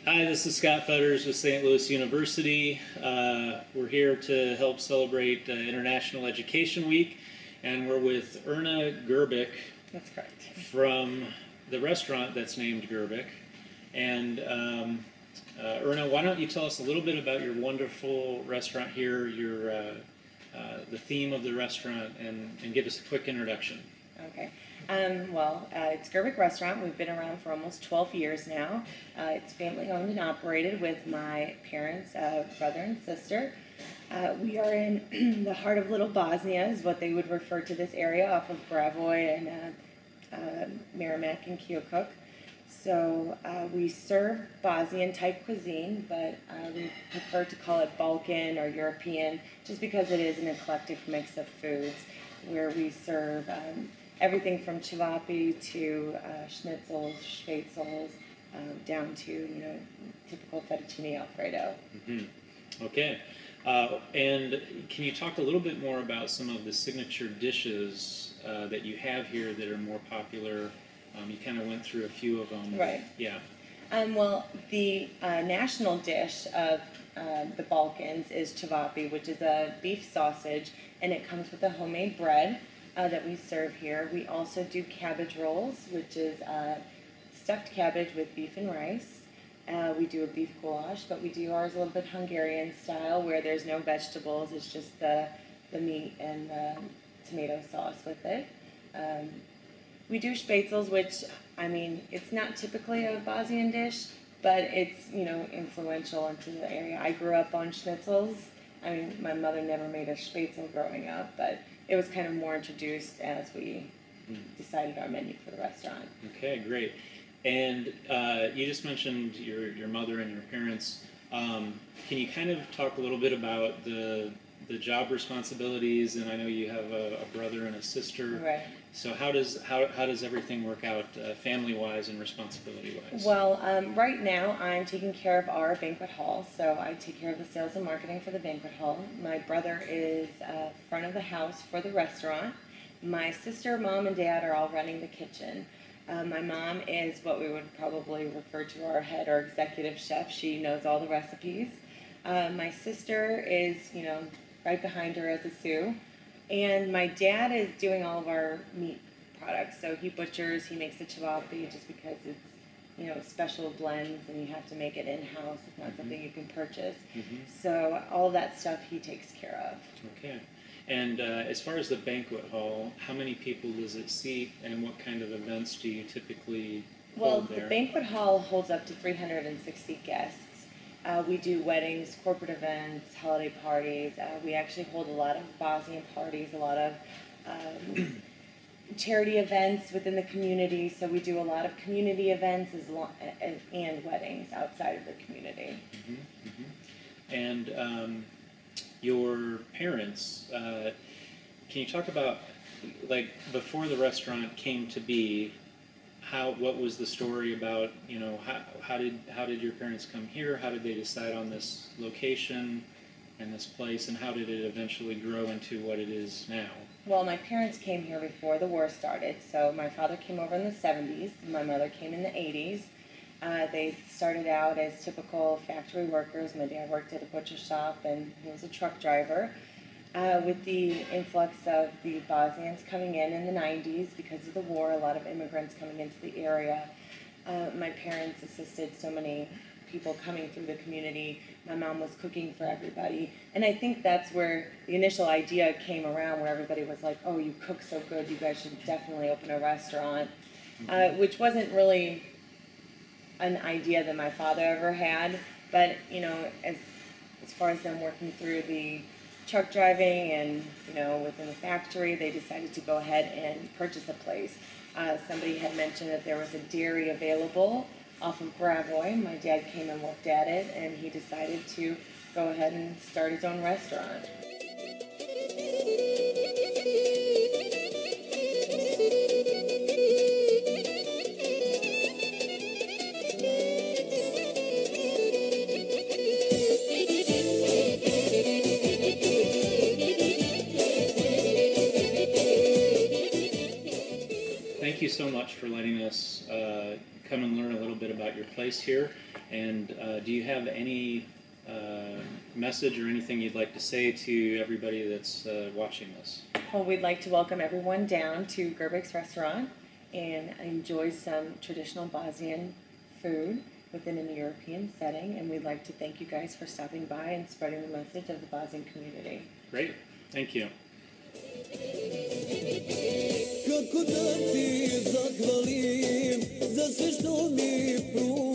Hi, this is Scott Fetters with St. Louis University. We're here to help celebrate International Education Week, and we're with Erna Grbic. That's correct. From the restaurant that's named Grbic. And Erna, why don't you tell us a little bit about your wonderful restaurant here, the theme of the restaurant, and give us a quick introduction. Okay. It's Grbic Restaurant. We've been around for almost 12 years now. It's family owned and operated with my parents, brother and sister. We are in the heart of Little Bosnia, is what they would refer to this area, off of Gravoy and Merrimack and Keokuk. So we serve Bosnian type cuisine, but we prefer to call it Balkan or European, just because it is an eclectic mix of foods, where we serve everything from cevapi to schnitzels, spätzles, down to typical fettuccine alfredo. Mm-hmm. Okay, and can you talk a little bit more about some of the signature dishes that you have here that are more popular? You kind of went through a few of them. Right. Yeah. The national dish of the Balkans is cevapi, which is a beef sausage, and it comes with a homemade bread that we serve here. We also do cabbage rolls, which is stuffed cabbage with beef and rice. We do a beef goulash, but we do ours a little bit Hungarian style, where there's no vegetables, it's just the meat and the tomato sauce with it. We do spätzles, which, it's not typically a Bosnian dish, but it's, influential into the area. I grew up on schnitzels. My mother never made a spätzle growing up, but it was kind of more introduced as we decided our menu for the restaurant. Okay, great. And you just mentioned your mother and your parents. Can you kind of talk a little bit about the job responsibilities? And I know you have a brother and a sister. Right. So how does everything work out family-wise and responsibility-wise? Well, right now I'm taking care of our banquet hall, so I take care of the sales and marketing for the banquet hall. My brother is front of the house for the restaurant. My sister, mom, and dad are all running the kitchen. My mom is what we would probably refer to our head or executive chef. She knows all the recipes. My sister is, right behind her as a sous. And my dad is doing all of our meat products. So he butchers, he makes the cevapi just because it's, special blends and you have to make it in-house. It's not something you can purchase. Mm-hmm. So all of that stuff he takes care of. Okay. And as far as the banquet hall, how many people does it seat, and what kind of events do you typically hold there? Well, the banquet hall holds up to 360 guests. We do weddings, corporate events, holiday parties. We actually hold a lot of Bosnian parties, a lot of charity events within the community. So we do a lot of community events and weddings outside of the community. Mm-hmm, mm-hmm. And your parents, can you talk about, before the restaurant came to be, what was the story about, how did your parents come here? How did they decide on this location and this place, and how did it eventually grow into what it is now? Well, my parents came here before the war started. So my father came over in the 70s, my mother came in the 80s. They started out as typical factory workers. My dad worked at a butcher shop and he was a truck driver. With the influx of the Bosnians coming in the 90s because of the war, a lot of immigrants coming into the area, my parents assisted so many people coming through the community. My mom was cooking for everybody. And I think that's where the initial idea came around, where everybody was like, oh, you cook so good, you guys should definitely open a restaurant, which wasn't really an idea that my father ever had. But, as far as them working through the truck driving and, within the factory, they decided to go ahead and purchase a place. Somebody had mentioned that there was a dairy available off of Gravoy. My dad came and looked at it, and he decided to go ahead and start his own restaurant. Thank you so much for letting us come and learn a little bit about your place here. And do you have any message or anything you'd like to say to everybody that's watching this? Well, we'd like to welcome everyone down to Grbic Restaurant and enjoy some traditional Bosnian food within a European setting. And we'd like to thank you guys for stopping by and spreading the message of the Bosnian community. Great. Thank you. Kako da ti zahvalim za sve što mi pružiš.